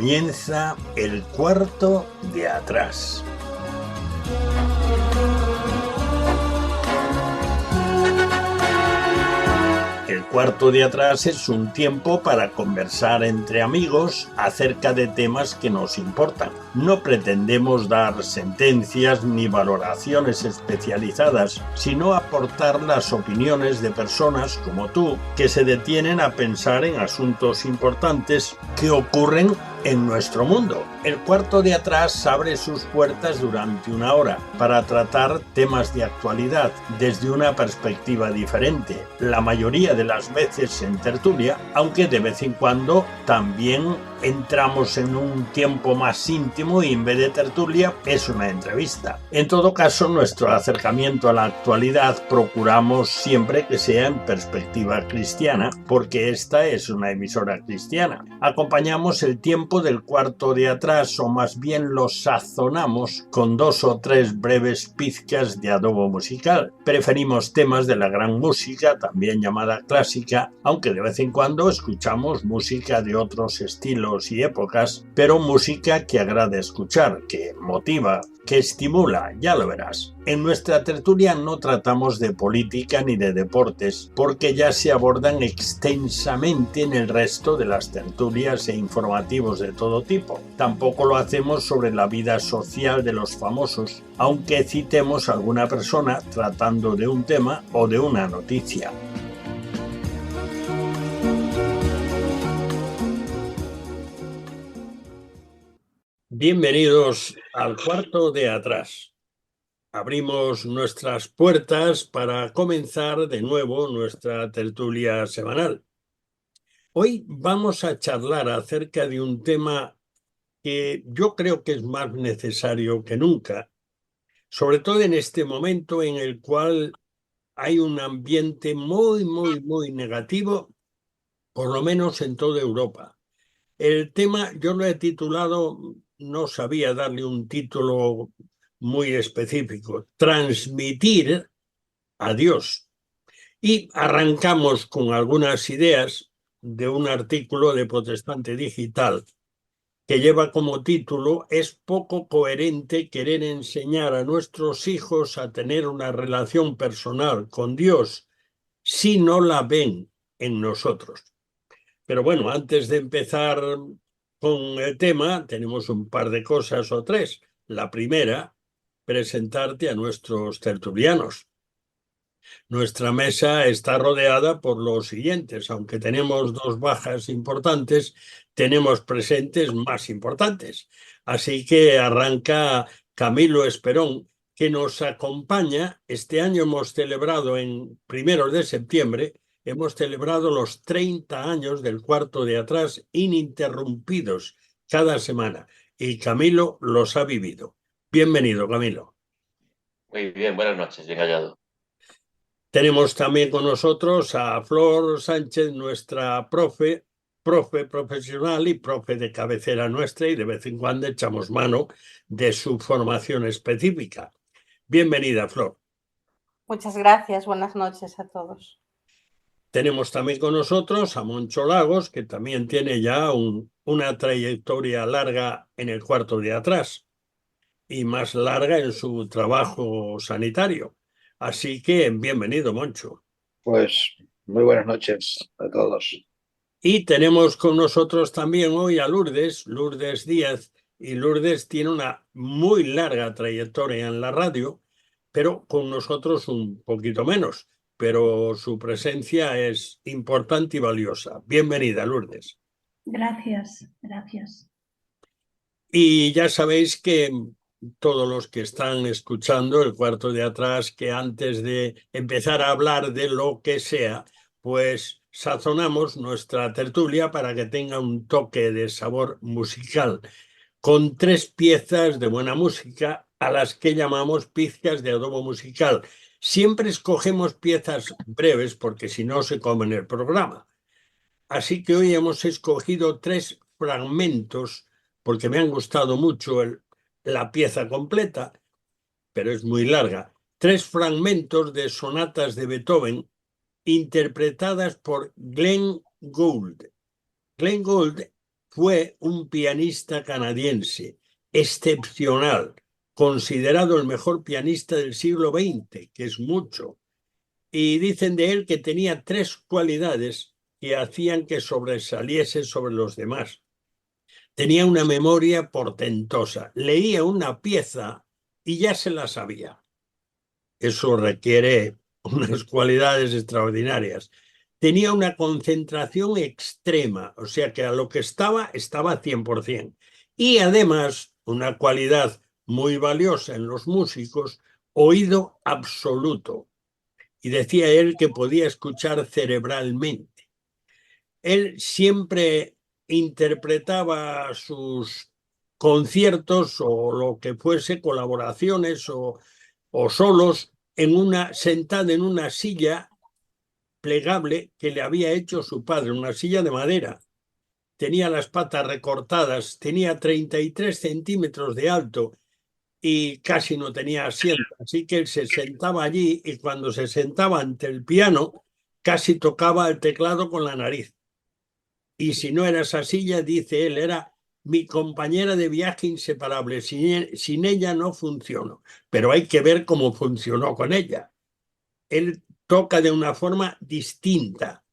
Comienza el cuarto de atrás. El cuarto de atrás es un tiempo para conversar entre amigos acerca de temas que nos importan. No pretendemos dar sentencias ni valoraciones especializadas, sino aportar las opiniones de personas como tú que se detienen a pensar en asuntos importantes que ocurren en nuestro mundo. El cuarto de atrás abre sus puertas durante una hora para tratar temas de actualidad desde una perspectiva diferente, la mayoría de las veces en tertulia, aunque de vez en cuando también entramos en un tiempo más íntimo y en vez de tertulia es una entrevista. En todo caso, nuestro acercamiento a la actualidad procuramos siempre que sea en perspectiva cristiana, porque esta es una emisora cristiana. Acompañamos el tiempo del cuarto de atrás, o más bien lo sazonamos con 2 o 3 breves pizcas de adobo musical. Preferimos temas de la gran música, también llamada clásica, aunque de vez en cuando escuchamos música de otros estilos y épocas, pero música que agrada escuchar, que motiva, que estimula, ya lo verás. En nuestra tertulia no tratamos de política ni de deportes, porque ya se abordan extensamente en el resto de las tertulias e informativos de todo tipo. Tampoco lo hacemos sobre la vida social de los famosos, aunque citemos a alguna persona tratando de un tema o de una noticia. Bienvenidos al cuarto de atrás. Abrimos nuestras puertas para comenzar de nuevo nuestra tertulia semanal. Hoy vamos a charlar acerca de un tema que yo creo que es más necesario que nunca, sobre todo en este momento en el cual hay un ambiente muy negativo, por lo menos en toda Europa. El tema yo lo he titulado, no sabía darle un título muy específico, Transmitir a Dios. Y arrancamos con algunas ideas de un artículo de Protestante Digital que lleva como título «Es poco coherente querer enseñar a nuestros hijos a tener una relación personal con Dios si no la ven en nosotros». Pero bueno, antes de empezar con el tema, tenemos un par de cosas o tres. La primera, presentarte a nuestros tertulianos. Nuestra mesa está rodeada por los siguientes. Aunque tenemos 2 bajas importantes, tenemos presentes más importantes. Así que arranca Camilo Esperón, que nos acompaña. Este año hemos celebrado en primeros de septiembre, hemos celebrado los 30 años del cuarto de atrás ininterrumpidos cada semana. Y Camilo los ha vivido. Bienvenido, Camilo. Muy bien, buenas noches, bien hallado. Tenemos también con nosotros a Flor Sánchez, nuestra profe profesional y profe de cabecera nuestra, y de vez en cuando echamos mano de su formación específica. Bienvenida, Flor. Muchas gracias, buenas noches a todos. Tenemos también con nosotros a Moncho Lagos, que también tiene ya una trayectoria larga en el cuarto de atrás y más larga en su trabajo sanitario. Así que bienvenido, Moncho. Pues muy buenas noches a todos. Y tenemos con nosotros también hoy a Lourdes Díaz, y Lourdes tiene una muy larga trayectoria en la radio, pero con nosotros un poquito menos, pero su presencia es importante y valiosa. Bienvenida, Lourdes. Gracias, gracias. Y ya sabéis que todos los que están escuchando el cuarto de atrás, que antes de empezar a hablar de lo que sea, pues sazonamos nuestra tertulia para que tenga un toque de sabor musical, con 3 piezas de buena música a las que llamamos pizcas de adobo musical. Siempre escogemos piezas breves porque si no se comen el programa. Así que hoy hemos escogido 3 fragmentos porque me han gustado mucho la pieza completa, pero es muy larga. 3 fragmentos de sonatas de Beethoven interpretadas por Glenn Gould. Glenn Gould fue un pianista canadiense excepcional, considerado el mejor pianista del siglo XX, que es mucho. Y dicen de él que tenía 3 cualidades que hacían que sobresaliese sobre los demás. Tenía una memoria portentosa. Leía una pieza y ya se la sabía. Eso requiere unas cualidades extraordinarias. Tenía una concentración extrema, o sea que a lo que estaba 100%. Y además, una cualidad muy valiosa en los músicos, oído absoluto. Y decía él que podía escuchar cerebralmente. Él siempre interpretaba sus conciertos o lo que fuese, colaboraciones o solos, sentada en una silla plegable que le había hecho su padre, una silla de madera. Tenía las patas recortadas, tenía 33 centímetros de alto y casi no tenía asiento. Así que él se sentaba allí y cuando se sentaba ante el piano, casi tocaba el teclado con la nariz. Y si no era esa silla, dice él, era mi compañera de viaje inseparable. Sin ella no funciono, pero hay que ver cómo funcionó con ella. Él toca de una forma distinta.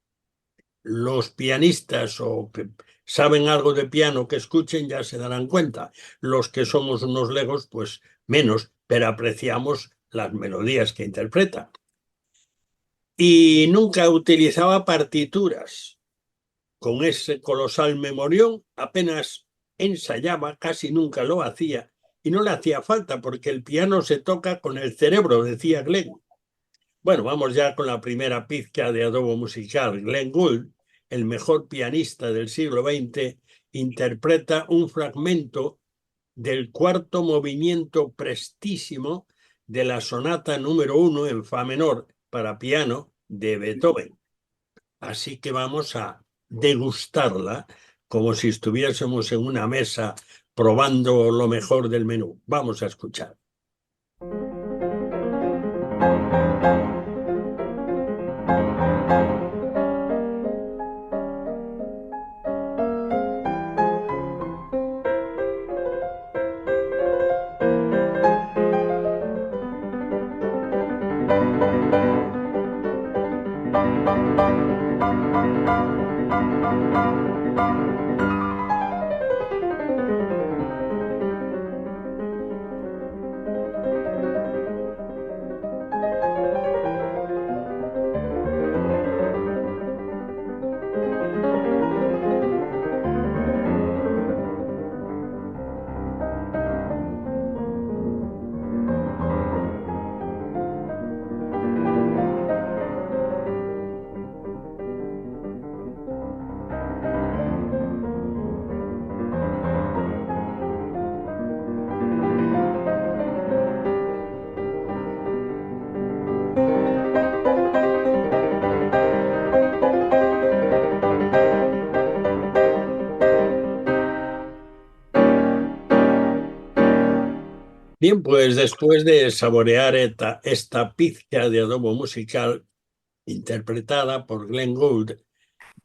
Los pianistas o que saben algo de piano que escuchen ya se darán cuenta. Los que somos unos legos, pues menos, pero apreciamos las melodías que interpreta. Y nunca utilizaba partituras. Con ese colosal memorión apenas ensayaba, casi nunca lo hacía, y no le hacía falta porque el piano se toca con el cerebro, decía Glenn. Bueno, vamos ya con la primera pizca de adobo musical. Glenn Gould, el mejor pianista del siglo XX, interpreta un fragmento del 4º movimiento prestísimo de la sonata número 1 en fa menor para piano de Beethoven. Así que vamos a degustarla como si estuviésemos en una mesa probando lo mejor del menú. Vamos a escuchar. Bien, pues después de saborear esta pizca de adobo musical interpretada por Glenn Gould,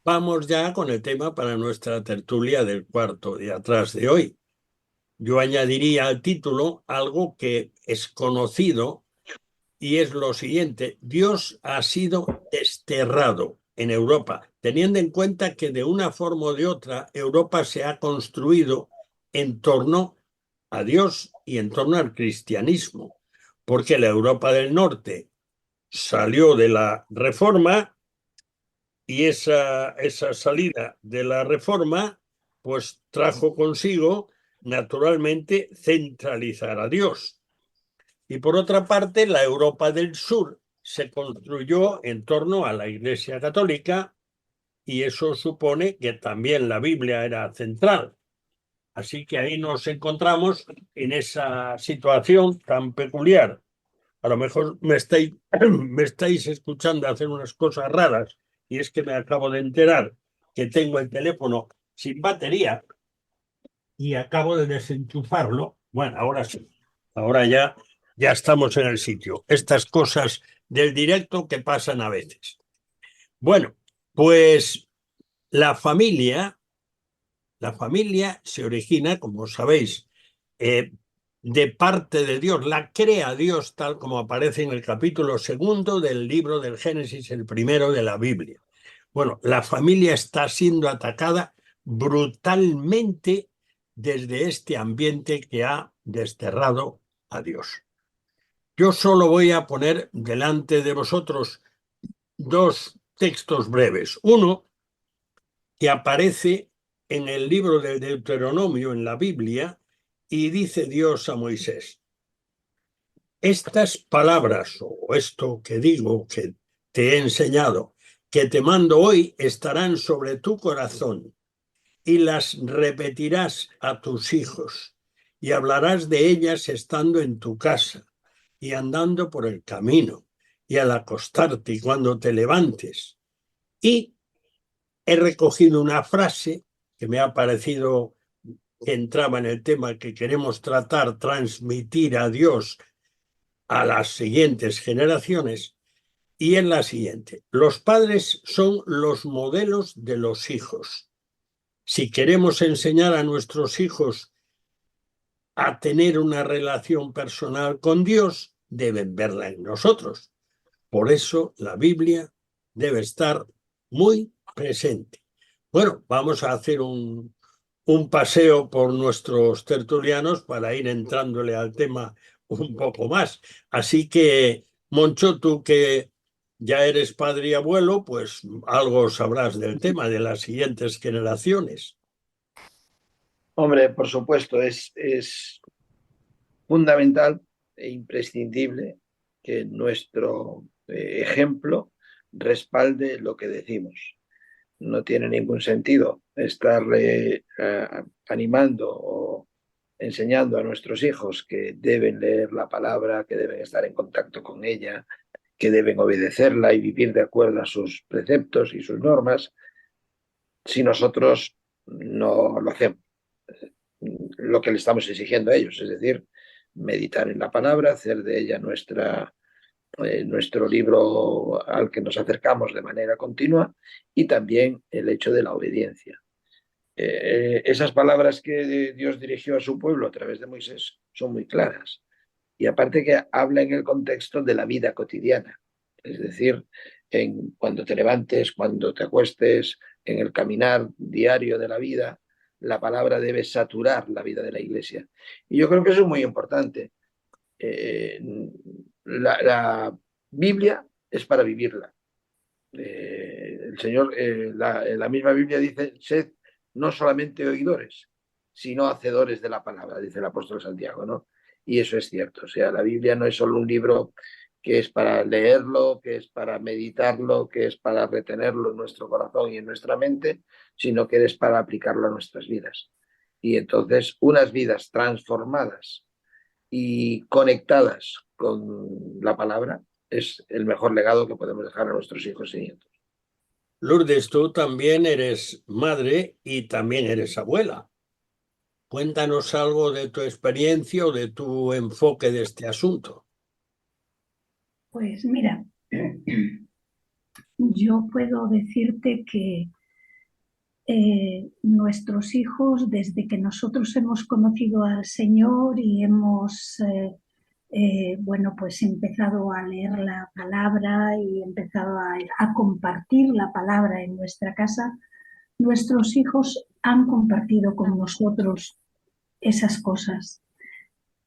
vamos ya con el tema para nuestra tertulia del cuarto de atrás de hoy. Yo añadiría al título algo que es conocido y es lo siguiente: Dios ha sido desterrado en Europa, teniendo en cuenta que de una forma o de otra Europa se ha construido en torno a Dios y en torno al cristianismo, porque la Europa del Norte salió de la Reforma y esa salida de la Reforma pues trajo consigo naturalmente centralizar a Dios. Y por otra parte, la Europa del Sur se construyó en torno a la Iglesia Católica y eso supone que también la Biblia era central. Así que ahí nos encontramos en esa situación tan peculiar. A lo mejor me estáis escuchando hacer unas cosas raras y es que me acabo de enterar que tengo el teléfono sin batería y acabo de desenchufarlo. Bueno, ahora sí, ahora ya estamos en el sitio. Estas cosas del directo que pasan a veces. Bueno, pues la familia La familia se origina, como sabéis, de parte de Dios, la crea Dios tal como aparece en el capítulo 2 del libro del Génesis, el primero de la Biblia. Bueno, la familia está siendo atacada brutalmente desde este ambiente que ha desterrado a Dios. Yo solo voy a poner delante de vosotros dos textos breves. Uno que aparece en el libro de Deuteronomio, en la Biblia, y dice Dios a Moisés: estas palabras o esto que digo, que te he enseñado, que te mando hoy, estarán sobre tu corazón y las repetirás a tus hijos y hablarás de ellas estando en tu casa y andando por el camino y al acostarte y cuando te levantes. Y he recogido una frase que me ha parecido que entraba en el tema que queremos tratar, transmitir a Dios a las siguientes generaciones, y es la siguiente: los padres son los modelos de los hijos. Si queremos enseñar a nuestros hijos a tener una relación personal con Dios, deben verla en nosotros. Por eso la Biblia debe estar muy presente. Bueno, vamos a hacer un paseo por nuestros tertulianos para ir entrándole al tema un poco más. Así que, Moncho, tú que ya eres padre y abuelo, pues algo sabrás del tema de las siguientes generaciones. Hombre, por supuesto, es fundamental e imprescindible que nuestro ejemplo respalde lo que decimos. No tiene ningún sentido estar animando o enseñando a nuestros hijos que deben leer la palabra, que deben estar en contacto con ella, que deben obedecerla y vivir de acuerdo a sus preceptos y sus normas, si nosotros no lo hacemos. Lo que le estamos exigiendo a ellos, es decir, meditar en la palabra, hacer de ella nuestro libro al que nos acercamos de manera continua, y también el hecho de la obediencia. Esas palabras que Dios dirigió a su pueblo a través de Moisés son muy claras, y aparte que habla en el contexto de la vida cotidiana, es decir, cuando te levantes, cuando te acuestes, en el caminar diario de la vida, la palabra debe saturar la vida de la Iglesia. Y yo creo que eso es muy importante. La Biblia es para vivirla. El Señor, la misma Biblia dice: sed no solamente oidores, sino hacedores de la palabra, dice el apóstol Santiago, ¿no? Y eso es cierto. O sea, la Biblia no es solo un libro que es para leerlo, que es para meditarlo, que es para retenerlo en nuestro corazón y en nuestra mente, sino que es para aplicarlo a nuestras vidas. Y entonces, unas vidas transformadas y conectadas con la palabra es el mejor legado que podemos dejar a nuestros hijos y nietos. Lourdes, tú también eres madre y también eres abuela. Cuéntanos algo de tu experiencia o de tu enfoque de este asunto. Pues mira, yo puedo decirte que nuestros hijos, desde que nosotros hemos conocido al Señor y hemos bueno, pues empezado a leer la palabra y empezado a compartir la palabra en nuestra casa, nuestros hijos han compartido con nosotros esas cosas.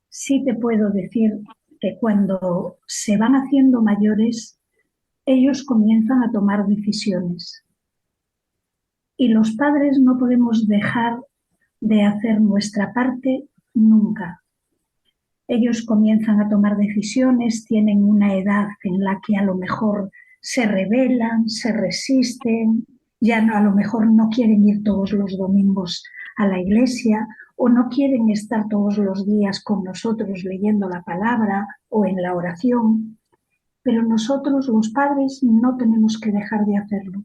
Sí te puedo decir que cuando se van haciendo mayores, ellos comienzan a tomar decisiones. Y los padres no podemos dejar de hacer nuestra parte nunca. Ellos comienzan a tomar decisiones, tienen una edad en la que a lo mejor se rebelan, se resisten, ya no, a lo mejor no quieren ir todos los domingos a la iglesia o no quieren estar todos los días con nosotros leyendo la palabra o en la oración. Pero nosotros, los padres, no tenemos que dejar de hacerlo,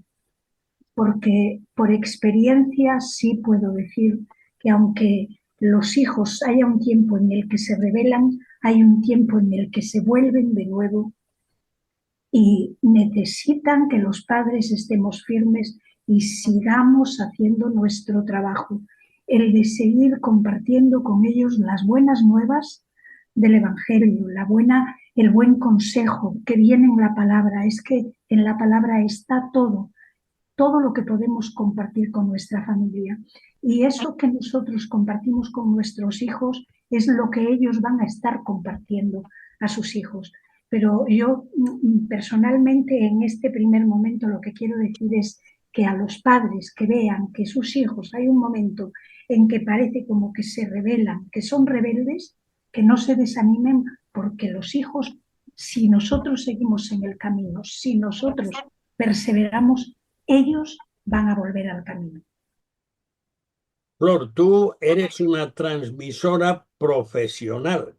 porque por experiencia sí puedo decir que aunque los hijos haya un tiempo en el que se rebelan, hay un tiempo en el que se vuelven de nuevo y necesitan que los padres estemos firmes y sigamos haciendo nuestro trabajo el de seguir compartiendo con ellos las buenas nuevas del Evangelio, el buen consejo que viene en la palabra. Es que en la palabra está todo lo que podemos compartir con nuestra familia. Y eso que nosotros compartimos con nuestros hijos es lo que ellos van a estar compartiendo a sus hijos. Pero yo personalmente en este primer momento lo que quiero decir es que a los padres que vean que sus hijos hay un momento en que parece como que se rebelan, que son rebeldes, que no se desanimen, porque los hijos, si nosotros seguimos en el camino, si nosotros perseveramos, ellos van a volver al camino. Flor, tú eres una transmisora profesional.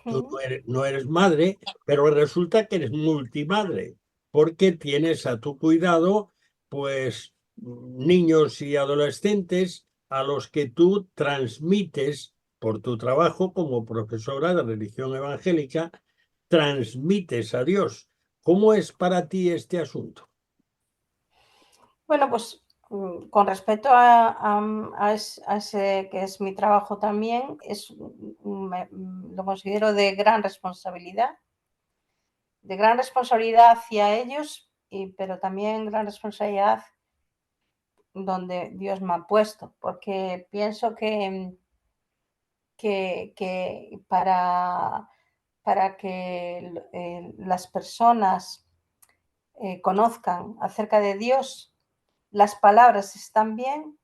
Tú no eres madre, pero resulta que eres multimadre, porque tienes a tu cuidado, pues, niños y adolescentes a los que tú transmites por tu trabajo como profesora de religión evangélica, transmites a Dios. ¿Cómo es para ti este asunto? Bueno, pues con respecto a ese que es mi trabajo también, lo considero de gran responsabilidad hacia ellos, pero también gran responsabilidad donde Dios me ha puesto, porque pienso que para que las personas conozcan acerca de Dios, las palabras están bien,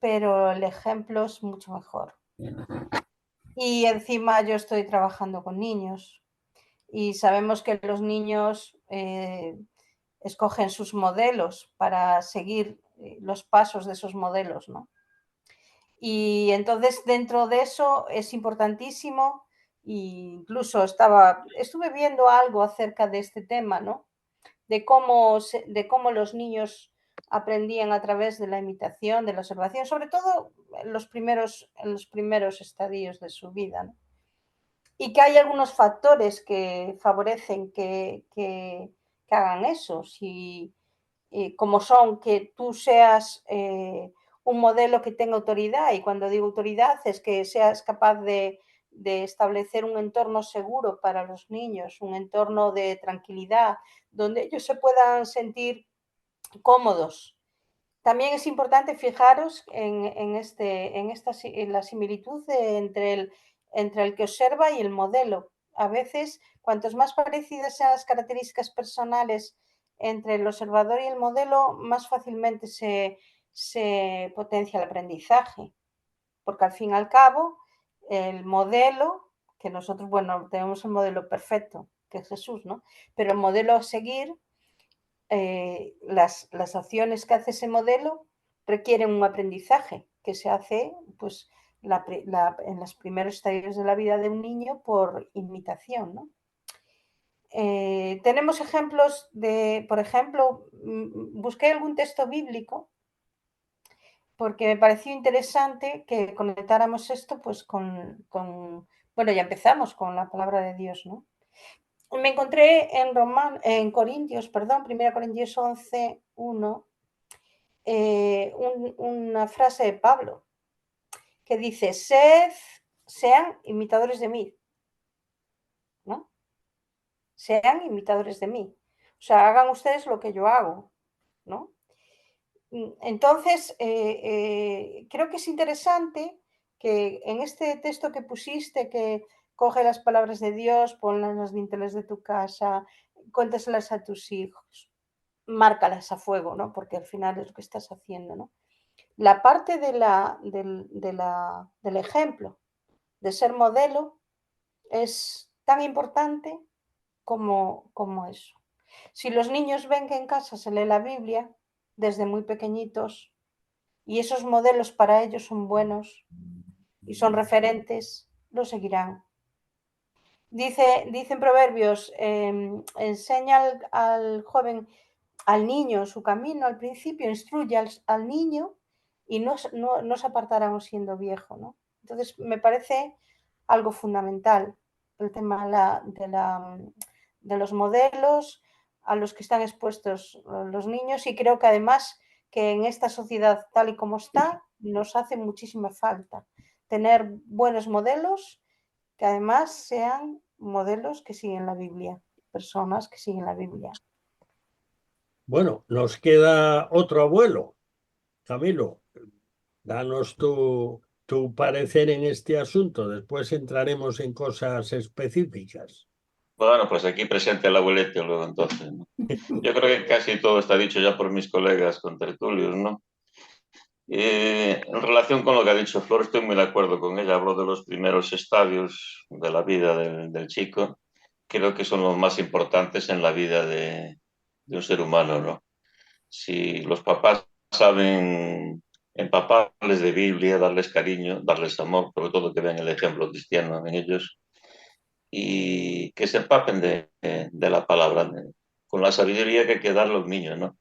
pero el ejemplo es mucho mejor. Y encima yo estoy trabajando con niños y sabemos que los niños escogen sus modelos para seguir los pasos de esos modelos, ¿no? Y entonces dentro de eso es importantísimo, e incluso estuve viendo algo acerca de este tema, ¿no? De cómo los niños aprendían a través de la imitación, de la observación, sobre todo en los primeros estadios de su vida, ¿no? Y que hay algunos factores que favorecen que hagan eso, como son que tú seas un modelo que tenga autoridad, y cuando digo autoridad es que seas capaz de establecer un entorno seguro para los niños, un entorno de tranquilidad, donde ellos se puedan sentir cómodos. También es importante fijaros en la similitud entre el que observa y el modelo. A veces, cuantos más parecidas sean las características personales entre el observador y el modelo, más fácilmente se potencia el aprendizaje, porque al fin y al cabo, el modelo, que nosotros, bueno, tenemos el modelo perfecto, que es Jesús, ¿no? Pero el modelo a seguir, las acciones que hace ese modelo requieren un aprendizaje que se hace, pues, en los primeros estadios de la vida de un niño por imitación, ¿no? Tenemos ejemplos por ejemplo, busqué algún texto bíblico porque me pareció interesante que conectáramos esto pues bueno, ya empezamos con la palabra de Dios, ¿no? Me encontré en Corintios, 1 Corintios 11, 1, una frase de Pablo que dice: sean imitadores de mí, ¿no? Sean imitadores de mí. O sea, hagan ustedes lo que yo hago, ¿no? Entonces, creo que es interesante que en este texto que pusiste, que coge las palabras de Dios, ponlas en los dinteles de tu casa, cuéntaselas a tus hijos, márcalas a fuego, ¿no? Porque al final es lo que estás haciendo, ¿no? La parte del ejemplo, de ser modelo, es tan importante como eso. Si los niños ven que en casa se lee la Biblia desde muy pequeñitos y esos modelos para ellos son buenos y son referentes, lo seguirán. Dicen Proverbios, enseña al joven, al niño su camino al principio, instruye al niño y no se apartarán siendo viejo, ¿no? Entonces me parece algo fundamental el tema de los modelos a los que están expuestos los niños, y creo que además que en esta sociedad tal y como está, nos hace muchísima falta. Tener buenos modelos que además sean modelos que siguen la Biblia, personas que siguen la Biblia. Bueno, nos queda otro abuelo. Camilo, danos tu parecer en este asunto. Después entraremos en cosas específicas. Bueno, pues aquí presente el abuelete luego entonces, ¿no? Yo creo que casi todo está dicho ya por mis colegas contertulios, ¿no? En relación con lo que ha dicho Flor, estoy muy de acuerdo con ella. Habló de los primeros estadios de la vida del chico. Creo que son los más importantes en la vida de un ser humano, ¿no? Si los papás saben empaparles de Biblia, darles cariño, darles amor, sobre todo que vean el ejemplo cristiano en ellos y que se empapen de la palabra, con la sabiduría que hay que darle a los niños, ¿no?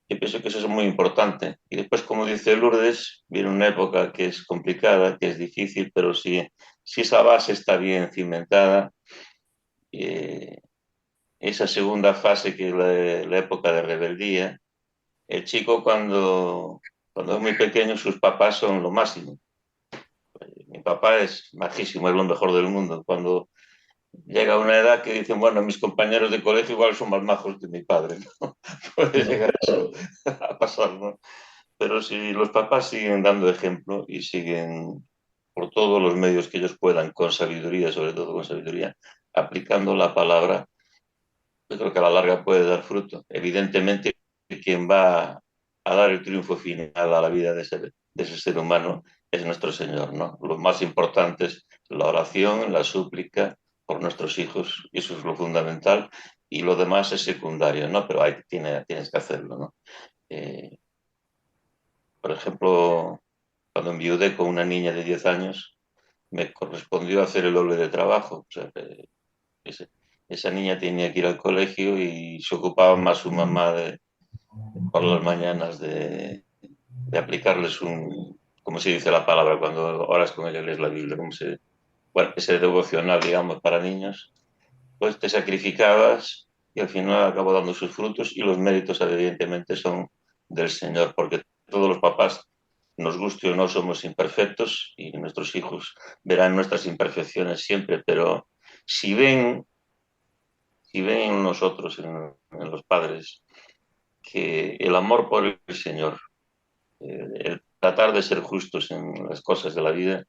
Yo pienso que eso es muy importante. Y después, como dice Lourdes, viene una época que es complicada, que es difícil, pero si esa base está bien cimentada, esa segunda fase que es la época de rebeldía, el chico cuando es muy pequeño, sus papás son lo máximo. Mi papá es majísimo, es lo mejor del mundo. Cuando llega a una edad que dicen, bueno, mis compañeros de colegio igual son más majos que mi padre, ¿no? Puede llegar eso a pasar, ¿no? Pero si los papás siguen dando ejemplo y siguen por todos los medios que ellos puedan, con sabiduría, sobre todo con sabiduría, aplicando la palabra, yo creo que a la larga puede dar fruto. Evidentemente, quien va a dar el triunfo final a la vida de ese ser humano es nuestro Señor, ¿no? Lo más importante es la oración, la súplica por nuestros hijos, y eso es lo fundamental, y lo demás es secundario, ¿no? Pero tienes que hacerlo, ¿no? Por ejemplo, cuando enviudé con una niña de 10 años, me correspondió hacer el doble de trabajo. O sea, esa niña tenía que ir al colegio y se ocupaba más su mamá por las mañanas de aplicarles ¿cómo se dice la palabra cuando oras con ella lees la Biblia? Bueno, ese devocional, digamos, para niños, pues te sacrificabas y al final acabó dando sus frutos y los méritos evidentemente son del Señor, porque todos los papás, nos guste o no, somos imperfectos y nuestros hijos verán nuestras imperfecciones siempre, pero si ven en nosotros, en los padres, que el amor por el Señor, el tratar de ser justos en las cosas de la vida,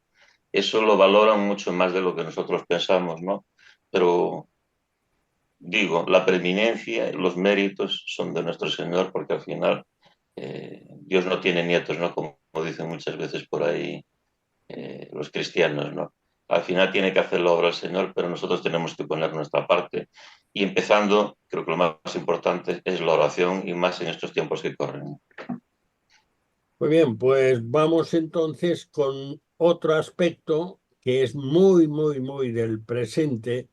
eso lo valoran mucho más de lo que nosotros pensamos, ¿no? Pero digo, la preeminencia, los méritos son de nuestro Señor, porque al final Dios no tiene nietos, ¿no? Como dicen muchas veces por ahí los cristianos, ¿no? Al final tiene que hacer la obra el Señor, pero nosotros tenemos que poner nuestra parte. Y empezando, creo que lo más importante es la oración, y más en estos tiempos que corren. Muy bien, pues vamos entonces con otro aspecto que es muy, muy, muy del presente.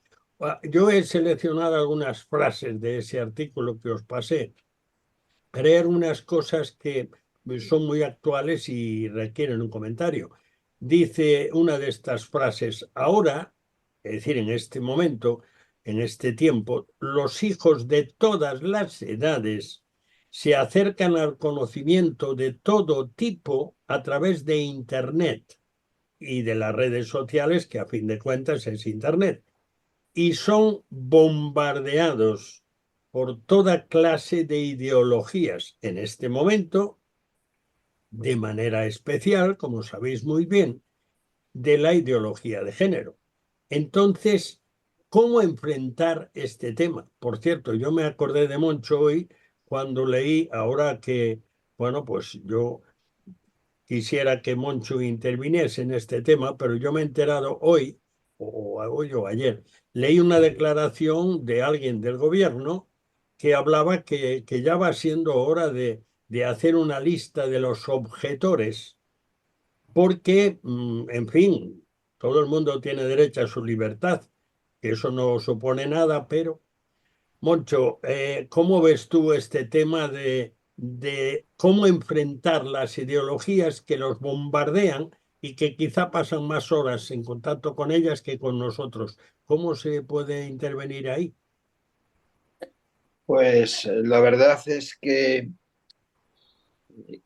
Yo he seleccionado algunas frases de ese artículo que os pasé. Creer unas cosas que son muy actuales y requieren un comentario. Dice una de estas frases: ahora, es decir, en este momento, en este tiempo, los hijos de todas las edades se acercan al conocimiento de todo tipo a través de Internet y de las redes sociales, que a fin de cuentas es Internet, y son bombardeados por toda clase de ideologías en este momento, de manera especial, como sabéis muy bien, de la ideología de género. Entonces, ¿cómo enfrentar este tema? Por cierto, yo me acordé de Moncho hoy cuando leí, ahora que, bueno, pues yo quisiera que Moncho interviniese en este tema, pero yo me he enterado hoy, o ayer, leí una declaración de alguien del gobierno que hablaba que ya va siendo hora de hacer una lista de los objetores, porque, en fin, todo el mundo tiene derecho a su libertad, que eso no supone nada, pero Moncho, ¿cómo ves tú este tema de cómo enfrentar las ideologías que los bombardean y que quizá pasan más horas en contacto con ellas que con nosotros? ¿Cómo se puede intervenir ahí? Pues la verdad es que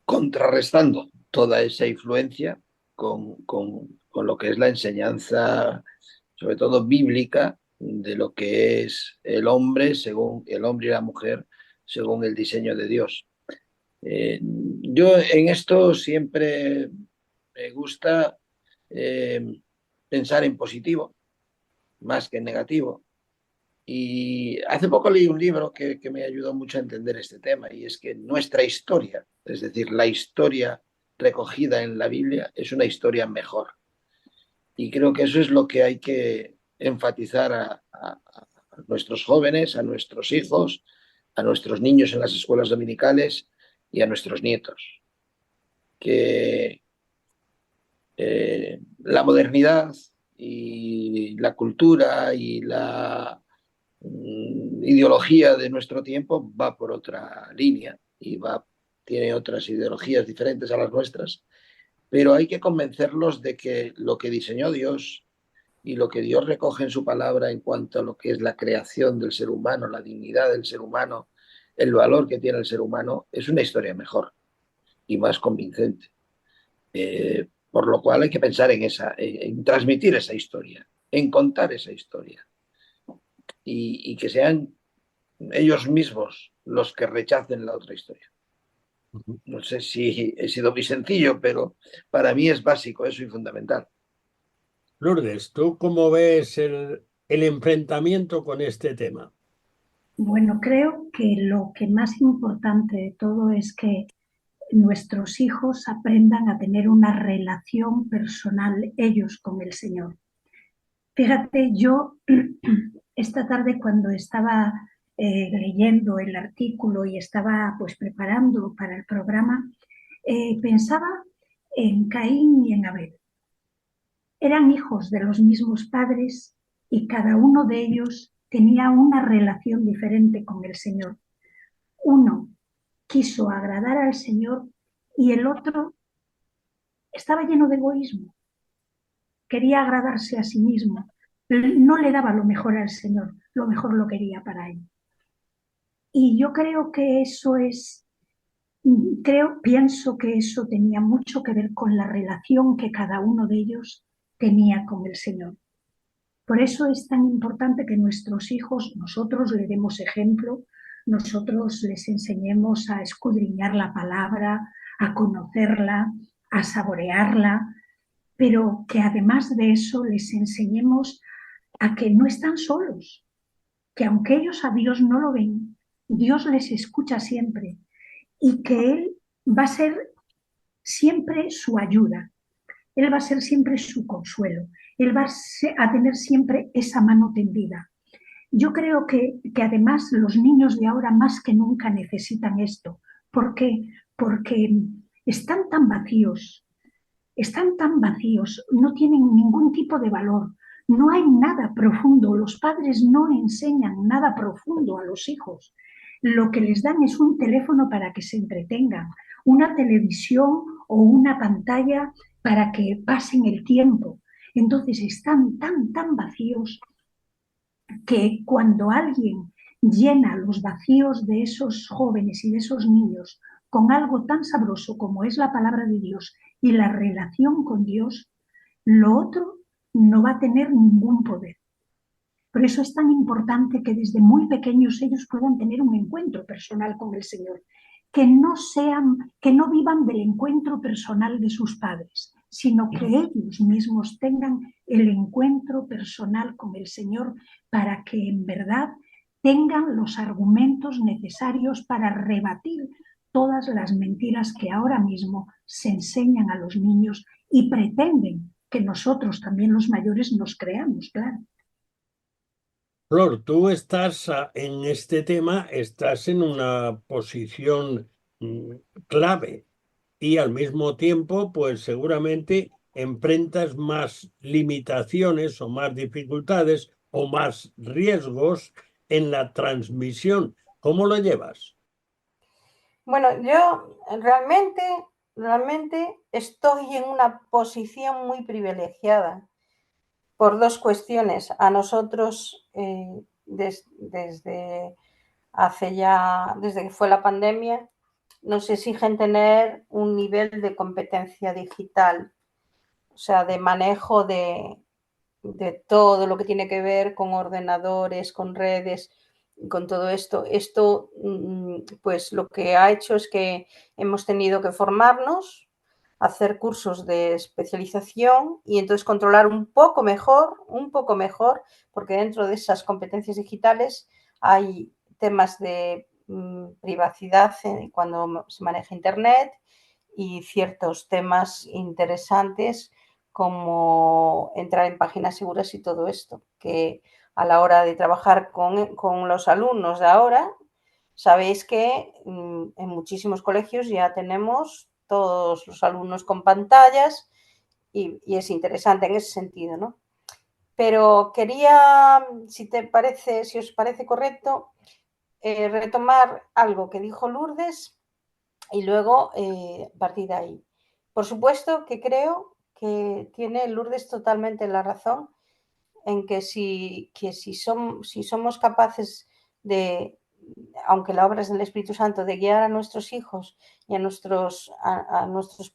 contrarrestando toda esa influencia con lo que es la enseñanza, sobre todo bíblica, de lo que es el hombre según el hombre y la mujer según el diseño de Dios. Yo en esto siempre me gusta pensar en positivo más que en negativo. Y hace poco leí un libro que me ayudó mucho a entender este tema, y es que nuestra historia, es decir, la historia recogida en la Biblia, es una historia mejor. Y creo que eso es lo que hay que enfatizar a nuestros jóvenes, a nuestros hijos, a nuestros niños en las escuelas dominicales y a nuestros nietos. Que la modernidad y la cultura y la ideología de nuestro tiempo va por otra línea y tiene otras ideologías diferentes a las nuestras, pero hay que convencerlos de que lo que diseñó Dios y lo que Dios recoge en su palabra en cuanto a lo que es la creación del ser humano, la dignidad del ser humano, el valor que tiene el ser humano, es una historia mejor y más convincente. Por lo cual hay que pensar en transmitir esa historia, en contar esa historia y que sean ellos mismos los que rechacen la otra historia. No sé si he sido muy sencillo, pero para mí es básico eso y fundamental. Lourdes, ¿tú cómo ves el enfrentamiento con este tema? Bueno, creo que lo que más importante de todo es que nuestros hijos aprendan a tener una relación personal ellos con el Señor. Fíjate, yo esta tarde cuando estaba leyendo el artículo y estaba pues preparando para el programa, pensaba en Caín y en Abel. Eran hijos de los mismos padres y cada uno de ellos tenía una relación diferente con el Señor. Uno quiso agradar al Señor y el otro estaba lleno de egoísmo. Quería agradarse a sí mismo. No le daba lo mejor al Señor, lo mejor lo quería para él. Y yo creo que pienso que eso tenía mucho que ver con la relación que cada uno de ellos tenía con el Señor. Por eso es tan importante que nuestros hijos, nosotros le demos ejemplo, nosotros les enseñemos a escudriñar la palabra, a conocerla, a saborearla, pero que además de eso les enseñemos a que no están solos, que aunque ellos a Dios no lo ven, Dios les escucha siempre y que Él va a ser siempre su ayuda, Él va a ser siempre su consuelo, Él va a tener siempre esa mano tendida. Yo creo que además los niños de ahora más que nunca necesitan esto. ¿Por qué? Porque están tan vacíos, no tienen ningún tipo de valor, no hay nada profundo, los padres no enseñan nada profundo a los hijos. Lo que les dan es un teléfono para que se entretengan, una televisión o una pantalla para que pasen el tiempo. Entonces están tan vacíos que cuando alguien llena los vacíos de esos jóvenes y de esos niños con algo tan sabroso como es la palabra de Dios y la relación con Dios, lo otro no va a tener ningún poder. Por eso es tan importante que desde muy pequeños ellos puedan tener un encuentro personal con el Señor, que no vivan del encuentro personal de sus padres, sino que ellos mismos tengan el encuentro personal con el Señor para que en verdad tengan los argumentos necesarios para rebatir todas las mentiras que ahora mismo se enseñan a los niños y pretenden que nosotros también los mayores nos creamos, claro. Flor, tú estás en este tema, estás en una posición clave y al mismo tiempo, pues seguramente enfrentas más limitaciones o más dificultades o más riesgos en la transmisión. ¿Cómo lo llevas? Bueno, yo realmente estoy en una posición muy privilegiada por dos cuestiones. A nosotros, desde que fue la pandemia, nos exigen tener un nivel de competencia digital, o sea, de manejo de todo lo que tiene que ver con ordenadores, con redes, con todo esto. Esto, pues lo que ha hecho es que hemos tenido que formarnos, hacer cursos de especialización y entonces controlar un poco mejor, porque dentro de esas competencias digitales hay temas de privacidad cuando se maneja Internet y ciertos temas interesantes como entrar en páginas seguras y todo esto, que a la hora de trabajar con los alumnos de ahora, sabéis que en muchísimos colegios ya tenemos todos los alumnos con pantallas y es interesante en ese sentido, ¿no? Pero quería, si os parece correcto, retomar algo que dijo Lourdes y luego partir de ahí. Por supuesto que creo que tiene Lourdes totalmente la razón en que si somos capaces de, aunque la obra es del Espíritu Santo, de guiar a nuestros hijos y a nuestros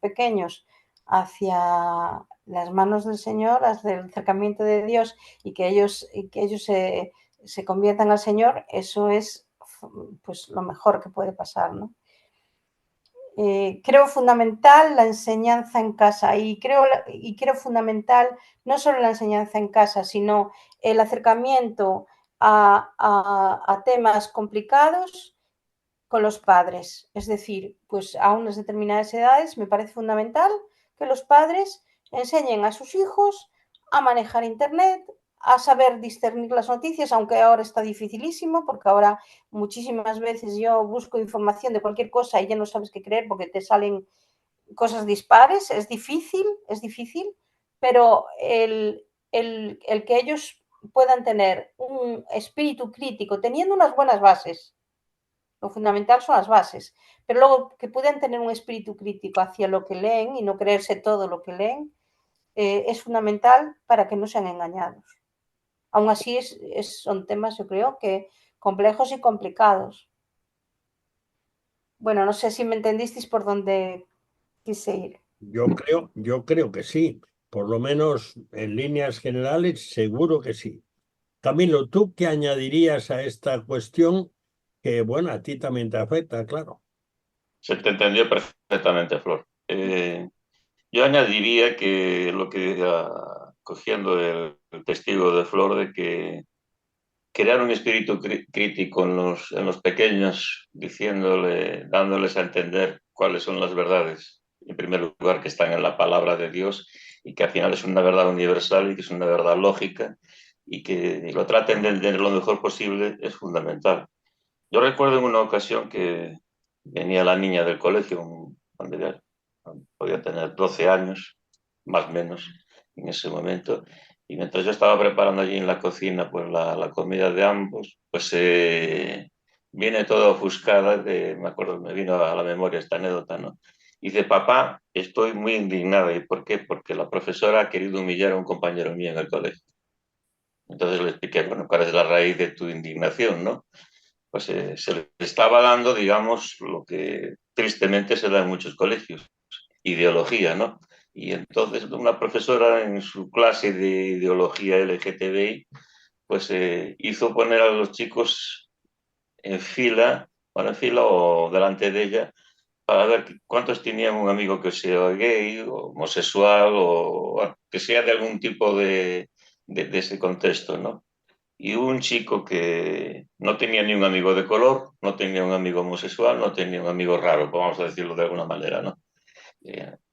pequeños hacia las manos del Señor, hacia el acercamiento de Dios y que ellos se conviertan al Señor, eso es pues lo mejor que puede pasar, ¿no? Creo fundamental la enseñanza en casa y creo fundamental no solo la enseñanza en casa, sino el acercamiento a temas complicados con los padres. Es decir, pues a unas determinadas edades me parece fundamental que los padres enseñen a sus hijos a manejar Internet, a saber discernir las noticias, aunque ahora está dificilísimo, porque ahora muchísimas veces yo busco información de cualquier cosa y ya no sabes qué creer porque te salen cosas dispares, es difícil, pero el que ellos puedan tener un espíritu crítico, teniendo unas buenas bases, lo fundamental son las bases, pero luego que puedan tener un espíritu crítico hacia lo que leen y no creerse todo lo que leen, es fundamental para que no sean engañados. Aún así son temas, yo creo, que complejos y complicados. Bueno, no sé si me entendisteis por dónde quise ir. Yo creo que sí, por lo menos en líneas generales, seguro que sí. Camilo, ¿tú qué añadirías a esta cuestión que, bueno, a ti también te afecta, claro? Se te entendió perfectamente, Flor. Yo añadiría que lo que, cogiendo el testigo de Flor, de que crear un espíritu crítico en los pequeños, dándoles a entender cuáles son las verdades, en primer lugar, que están en la palabra de Dios y que al final es una verdad universal y que es una verdad lógica y que lo traten de entender lo mejor posible, es fundamental. Yo recuerdo en una ocasión que venía la niña del colegio, cuando ya podía tener 12 años, más o menos, en ese momento, y mientras yo estaba preparando allí en la cocina pues la comida de ambos, pues viene toda ofuscada, me acuerdo, me vino a la memoria esta anécdota, ¿no? Y dice, papá, estoy muy indignada. ¿Y por qué? Porque la profesora ha querido humillar a un compañero mío en el colegio. Entonces le expliqué, bueno, ¿cuál es la raíz de tu indignación, no? Pues se le estaba dando, digamos, lo que tristemente se da en muchos colegios, ideología, ¿no? Y entonces una profesora en su clase de ideología LGTBI, pues hizo poner a los chicos en fila, bueno, en fila o delante de ella, para ver cuántos tenían un amigo que sea gay o homosexual o bueno, que sea de algún tipo de ese contexto, ¿no? Y hubo un chico que no tenía ni un amigo de color, no tenía un amigo homosexual, no tenía un amigo raro, vamos a decirlo de alguna manera, ¿no?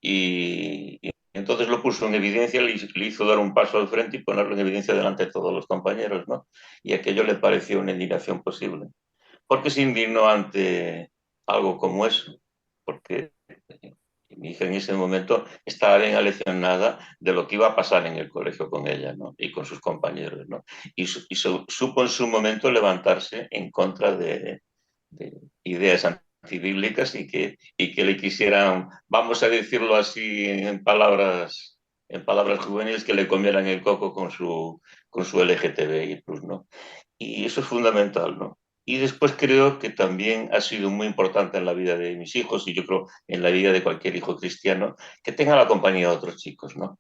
Y entonces lo puso en evidencia, le hizo dar un paso al frente y ponerlo en evidencia delante de todos los compañeros, ¿no? Y aquello le pareció una indignación posible. ¿Por qué se indignó ante algo como eso? Porque mi hija en ese momento estaba bien aleccionada de lo que iba a pasar en el colegio con ella, ¿no? Y con sus compañeros, ¿no? Y supo en su momento levantarse en contra de ideas antibíblicas y que le quisieran, vamos a decirlo así en palabras juveniles, que le comieran el coco con su LGTBI+, ¿no? Y eso es fundamental, ¿no? Y después creo que también ha sido muy importante en la vida de mis hijos y yo creo en la vida de cualquier hijo cristiano que tenga la compañía de otros chicos, ¿no?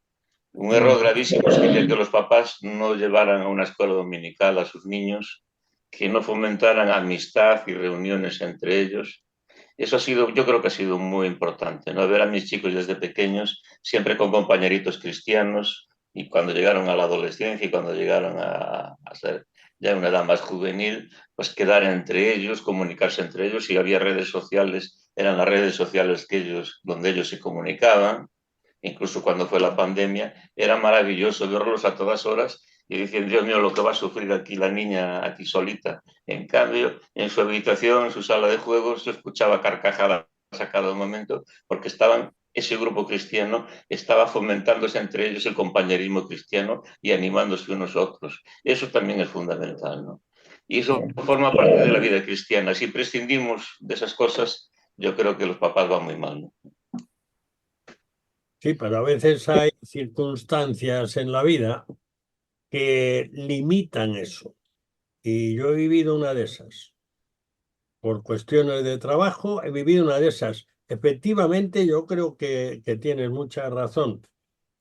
Un error gravísimo sería que los papás no llevaran a una escuela dominical a sus niños, que no fomentaran amistad y reuniones entre ellos. Eso ha sido, yo creo que ha sido muy importante, ¿no? Ver a mis chicos desde pequeños, siempre con compañeritos cristianos, y cuando llegaron a la adolescencia y cuando llegaron a ser ya una edad más juvenil, pues quedar entre ellos, comunicarse entre ellos. Si había redes sociales, eran las redes sociales donde ellos se comunicaban. Incluso cuando fue la pandemia, era maravilloso verlos a todas horas y decían, Dios mío, lo que va a sufrir aquí la niña, aquí solita. En cambio, en su habitación, en su sala de juegos, se escuchaba carcajadas a cada momento porque ese grupo cristiano estaba fomentándose entre ellos el compañerismo cristiano y animándose unos a otros. Eso también es fundamental, ¿no? Y eso forma parte de la vida cristiana. Si prescindimos de esas cosas, yo creo que los papás van muy mal, ¿no? Sí, pero a veces hay circunstancias en la vida que limitan eso. Y yo he vivido una de esas. Por cuestiones de trabajo, he vivido una de esas. Efectivamente, yo creo que tienes mucha razón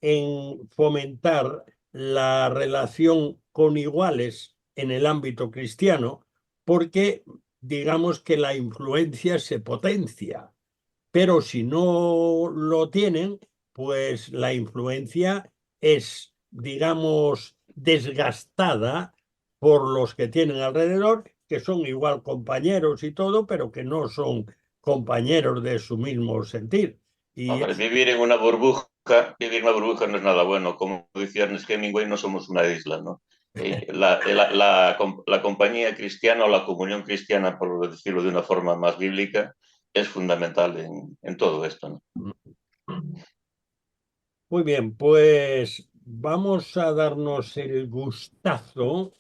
en fomentar la relación con iguales en el ámbito cristiano, porque digamos que la influencia se potencia, pero si no lo tienen, pues la influencia es, digamos, desgastada por los que tienen alrededor, que son igual compañeros y todo, pero que no son compañeros de su mismo sentir. Y Hombre, vivir en una burbuja no es nada bueno. Como decía Ernest Hemingway, no somos una isla, ¿no? La compañía cristiana o la comunión cristiana, por decirlo de una forma más bíblica, es fundamental en todo esto, ¿no? muy bien, pues vamos a darnos el gustazo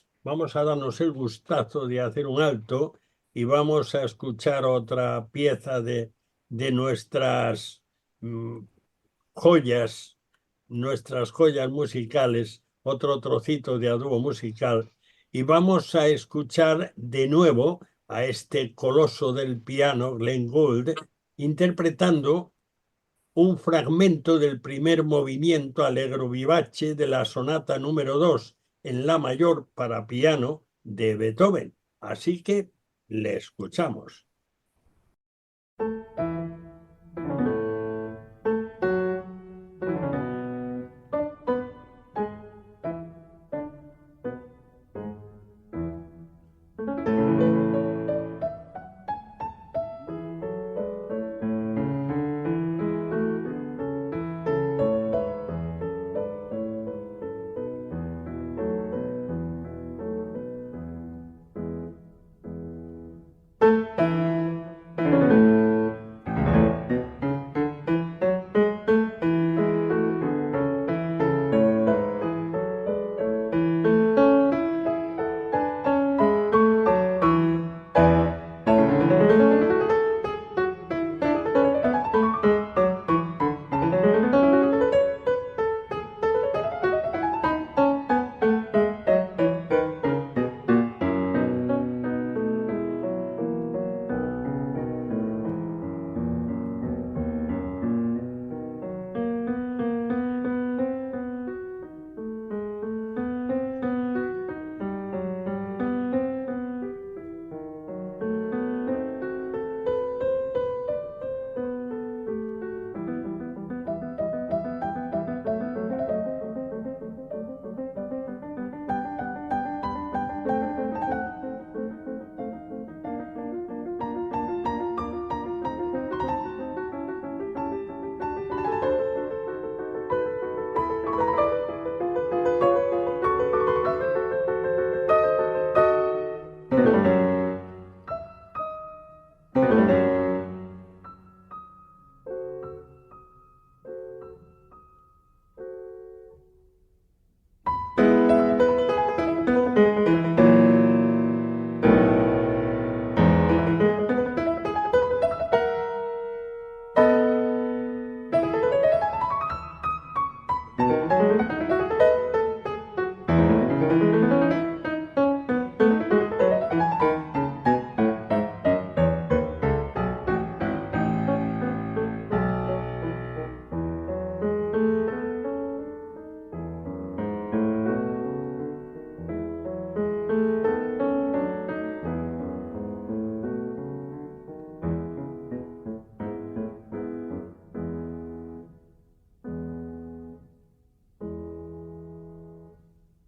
de hacer un alto y vamos a escuchar otra pieza de mm, joyas, nuestras joyas musicales, otro trocito de a dúo musical, y vamos a escuchar de nuevo a este coloso del piano, Glenn Gould, interpretando un fragmento del primer movimiento Allegro vivace de la sonata número 2 en la mayor para piano de Beethoven. Así que le escuchamos.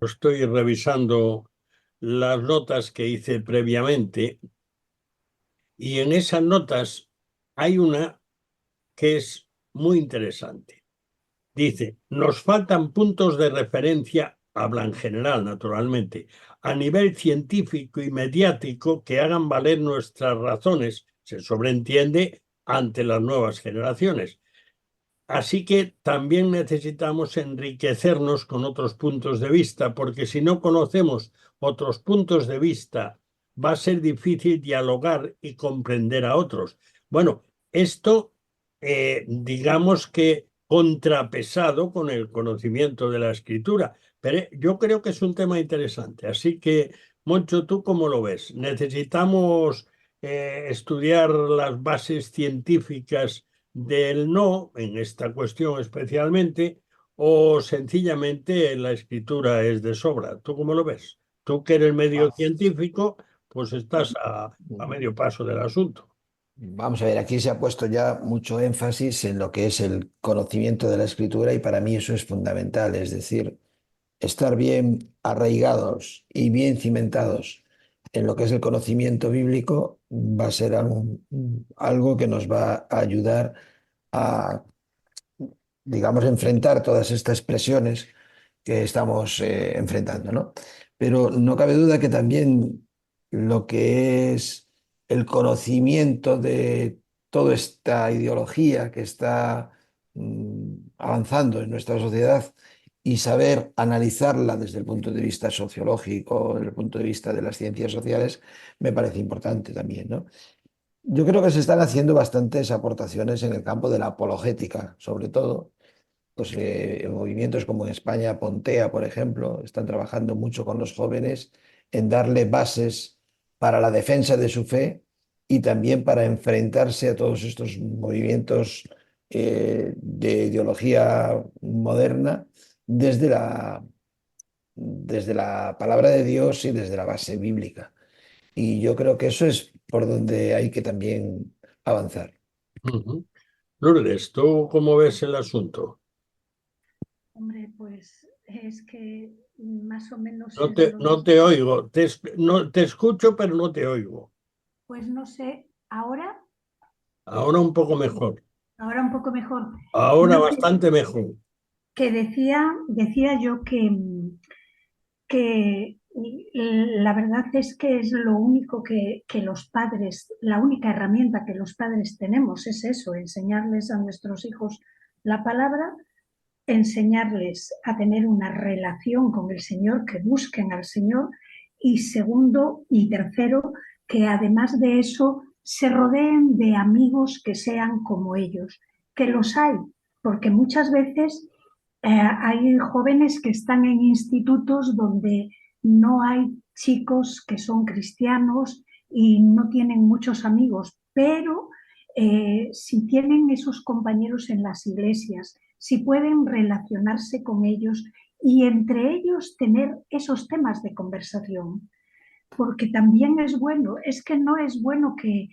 estoy revisando las notas que hice previamente y en esas notas hay una que es muy interesante. Dice, nos faltan puntos de referencia, habla en general, naturalmente, a nivel científico y mediático que hagan valer nuestras razones, se sobreentiende, ante las nuevas generaciones. Así que también necesitamos enriquecernos con otros puntos de vista, porque si no conocemos otros puntos de vista, va a ser difícil dialogar y comprender a otros. Bueno, esto, digamos que contrapesado con el conocimiento de la escritura, pero yo creo que es un tema interesante. Así que, Moncho, ¿tú cómo lo ves? ¿Necesitamos estudiar las bases científicas del no, en esta cuestión especialmente, o sencillamente la escritura es de sobra? ¿Tú cómo lo ves? Tú que eres medio científico, pues estás a medio paso del asunto. Vamos a ver, aquí se ha puesto ya mucho énfasis en lo que es el conocimiento de la escritura y para mí eso es fundamental, es decir, estar bien arraigados y bien cimentados en lo que es el conocimiento bíblico va a ser algo que nos va a ayudar a, digamos, enfrentar todas estas presiones que estamos enfrentando, ¿no? Pero no cabe duda que también lo que es el conocimiento de toda esta ideología que está avanzando en nuestra sociedad y saber analizarla desde el punto de vista sociológico, desde el punto de vista de las ciencias sociales, me parece importante también, ¿no? Yo creo que se están haciendo bastantes aportaciones en el campo de la apologética, sobre todo pues, movimientos como en España, Pontea, por ejemplo, están trabajando mucho con los jóvenes en darle bases para la defensa de su fe y también para enfrentarse a todos estos movimientos de ideología moderna desde desde la palabra de Dios y desde la base bíblica. Y yo creo que eso es por donde hay que también avanzar. Ujú. Lourdes, ¿tú cómo ves el asunto? Hombre, pues es que más o menos No es te, lo no mismo. te oigo, no, te escucho, pero no te oigo. Pues no sé, Ahora un poco mejor, ahora un poco mejor. ahora No, bastante mejor. que decía yo que la verdad es que es lo único que los padres, la única herramienta que los padres tenemos es eso, enseñarles a nuestros hijos la palabra, enseñarles a tener una relación con el Señor, que busquen al Señor, y segundo y tercero, que además de eso se rodeen de amigos que sean como ellos, que los hay, porque muchas veces hay jóvenes que están en institutos donde no hay chicos que son cristianos y no tienen muchos amigos, pero si tienen esos compañeros en las iglesias, si pueden relacionarse con ellos y entre ellos tener esos temas de conversación, porque también es bueno, es que no es bueno que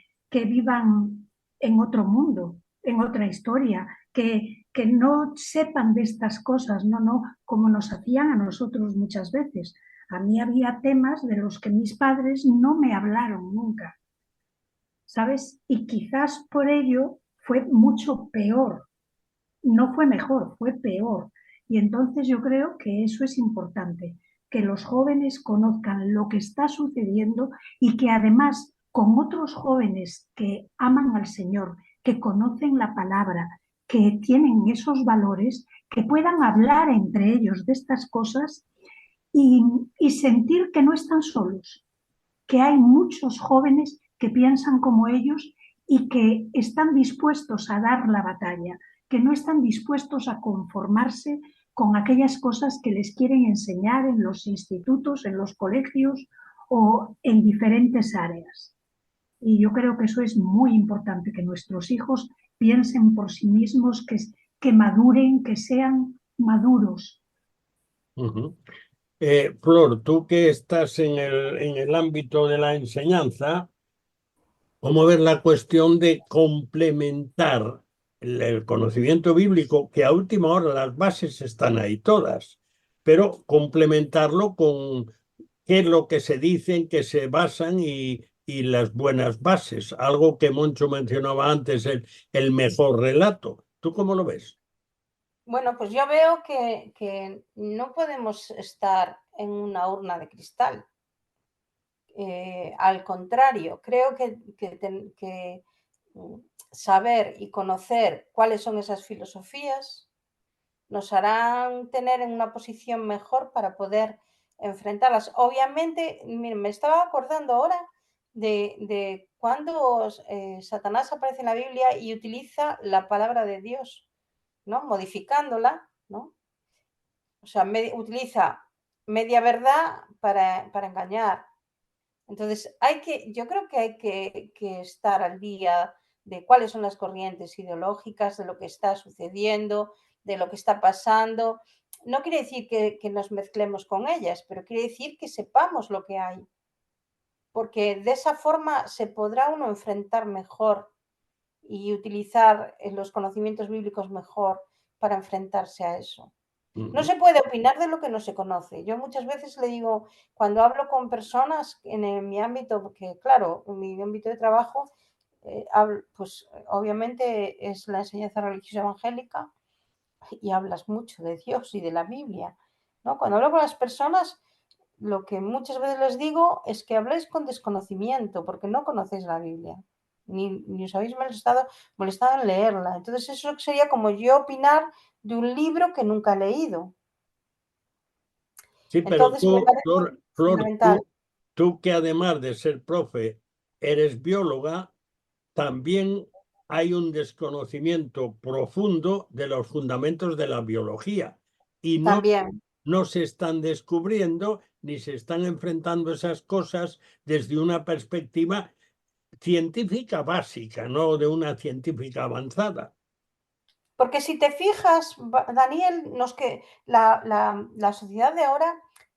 vivan en otro mundo, en otra historia, que no sepan de estas cosas, no, como nos hacían a nosotros muchas veces. A mí había temas de los que mis padres no me hablaron nunca, ¿sabes? Y quizás por ello fue mucho peor, no fue mejor, fue peor. Y entonces yo creo que eso es importante, que los jóvenes conozcan lo que está sucediendo y que además con otros jóvenes que aman al Señor, que conocen la palabra, que tienen esos valores, que puedan hablar entre ellos de estas cosas y sentir que no están solos, que hay muchos jóvenes que piensan como ellos y que están dispuestos a dar la batalla, que no están dispuestos a conformarse con aquellas cosas que les quieren enseñar en los institutos, en los colegios o en diferentes áreas. Y yo creo que eso es muy importante, que nuestros hijos piensen por sí mismos, que maduren, que sean maduros. Ujú. Flor, tú que estás en el ámbito de la enseñanza, ¿cómo ves la cuestión de complementar el conocimiento bíblico, que a última hora las bases están ahí todas, pero complementarlo con qué es lo que se dice, en qué se basan y las buenas bases. Algo que Moncho mencionaba antes, el mejor relato. ¿Tú cómo lo ves? Bueno, pues yo veo que no podemos estar en una urna de cristal. Al contrario, creo que saber y conocer cuáles son esas filosofías nos harán tener en una posición mejor para poder enfrentarlas. Obviamente, miren, me estaba acordando ahora de cuando Satanás aparece en la Biblia y utiliza la palabra de Dios, ¿no? Modificándola, ¿no? O sea, utiliza media verdad para engañar. Entonces, yo creo que hay que estar al día de cuáles son las corrientes ideológicas, de lo que está sucediendo, de lo que está pasando. No quiere decir que nos mezclemos con ellas, pero quiere decir que sepamos lo que hay, porque de esa forma se podrá uno enfrentar mejor y utilizar los conocimientos bíblicos mejor para enfrentarse a eso. No se puede opinar de lo que no se conoce. Yo muchas veces le digo, cuando hablo con personas en mi ámbito, porque claro, en mi ámbito de trabajo, pues obviamente es la enseñanza religiosa evangélica y hablas mucho de Dios y de la Biblia, ¿no? Cuando hablo con las personas, lo que muchas veces les digo es que habléis con desconocimiento, porque no conocéis la Biblia, ni os habéis molestado en leerla. Entonces eso sería como yo opinar de un libro que nunca he leído. Sí, pero Entonces me parece Flor, fundamental. tú que además de ser profe, eres bióloga, también hay un desconocimiento profundo de los fundamentos de la biología y También, no se están descubriendo ni se están enfrentando esas cosas desde una perspectiva científica básica, no de una científica avanzada. porque si te fijas, Daniel, la sociedad de ahora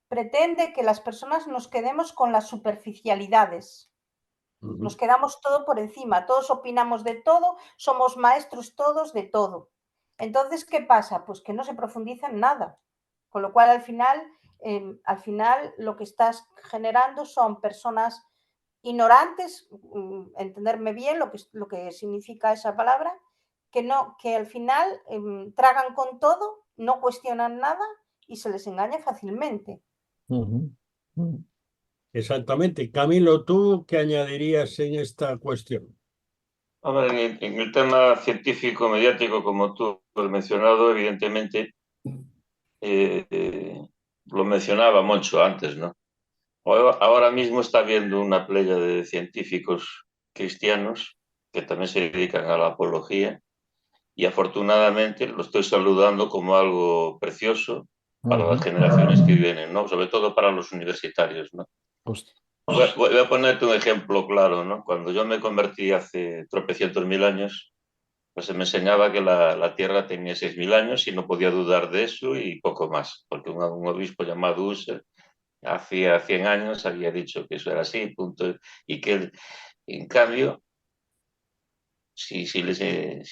pretende que las personas nos quedemos con las superficialidades. Nos quedamos todo por encima, todos opinamos de todo, somos maestros todos de todo. Entonces, ¿qué pasa? Pues que no se profundiza en nada. Con lo cual, al final lo que estás generando son personas ignorantes, entenderme bien lo que significa esa palabra, que al final tragan con todo, no cuestionan nada y se les engaña fácilmente. Exactamente. Camilo, ¿tú qué añadirías en esta cuestión? Hombre, en el tema científico mediático, como tú has mencionado, evidentemente, lo mencionaba Moncho antes, ¿no? Ahora mismo está habiendo una playa de científicos cristianos que también se dedican a la apología y afortunadamente lo estoy saludando como algo precioso para las generaciones que vienen, ¿no? Sobre todo para los universitarios, ¿no? Voy a ponerte un ejemplo claro, ¿no? Cuando yo me convertí hace tropecientos mil años, pues se me enseñaba que la Tierra tenía 6.000 años y no podía dudar de eso y poco más, porque un obispo llamado Husserl hacía 100 años había dicho que eso era así, punto, y que en cambio, si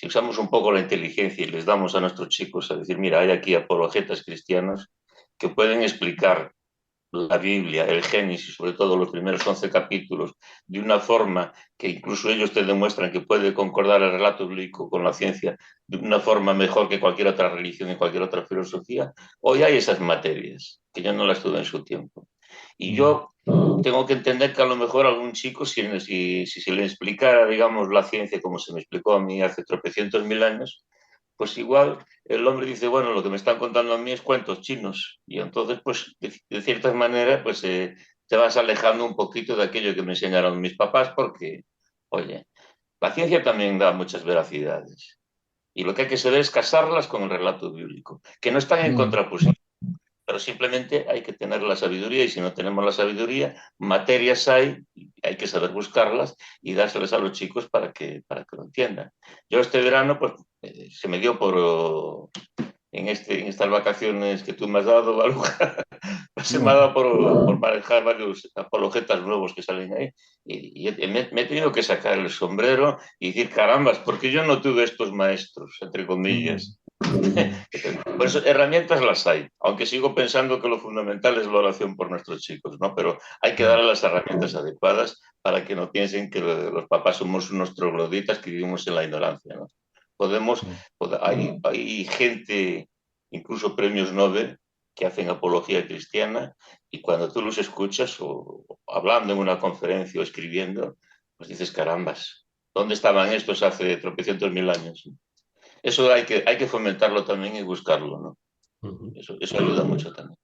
usamos un poco la inteligencia y les damos a nuestros chicos a decir, mira, hay aquí apologetas cristianos que pueden explicar la Biblia, el Génesis, sobre todo los primeros 11 capítulos, de una forma que incluso ellos te demuestran que puede concordar el relato bíblico con la ciencia de una forma mejor que cualquier otra religión y cualquier otra filosofía. Hoy hay esas materias, que yo no las tuve en su tiempo. Y yo tengo que entender que a lo mejor algún chico, si se le explicara, digamos, la ciencia como se me explicó a mí hace tropecientos mil años, pues igual el hombre dice, bueno, lo que me están contando a mí es cuentos chinos. Y entonces, pues, de cierta manera, pues te vas alejando un poquito de aquello que me enseñaron mis papás, porque, oye, la ciencia también da muchas veracidades. Y lo que hay que saber es casarlas con el relato bíblico, que no están en contraposición, pero simplemente hay que tener la sabiduría y si no tenemos la sabiduría, materias hay que saber buscarlas y dárselas a los chicos para que lo entiendan. Yo este verano, pues, se me dio en estas vacaciones que tú me has dado, Baluja, se me ha dado por manejar varios apologetas nuevos que salen ahí y me he tenido que sacar el sombrero y decir, carambas, porque yo no tuve estos maestros, entre comillas. Por eso, herramientas las hay, aunque sigo pensando que lo fundamental es la oración por nuestros chicos, ¿no? Pero hay que darle las herramientas adecuadas para que no piensen que los papás somos unos trogloditas que vivimos en la ignorancia, ¿no? Hay gente, incluso premios Nobel, que hacen apología cristiana y cuando tú los escuchas o hablando en una conferencia o escribiendo, pues dices, carambas, ¿dónde estaban estos hace tropecientos mil años? Eso hay que fomentarlo también y buscarlo, ¿no? Eso ayuda mucho también.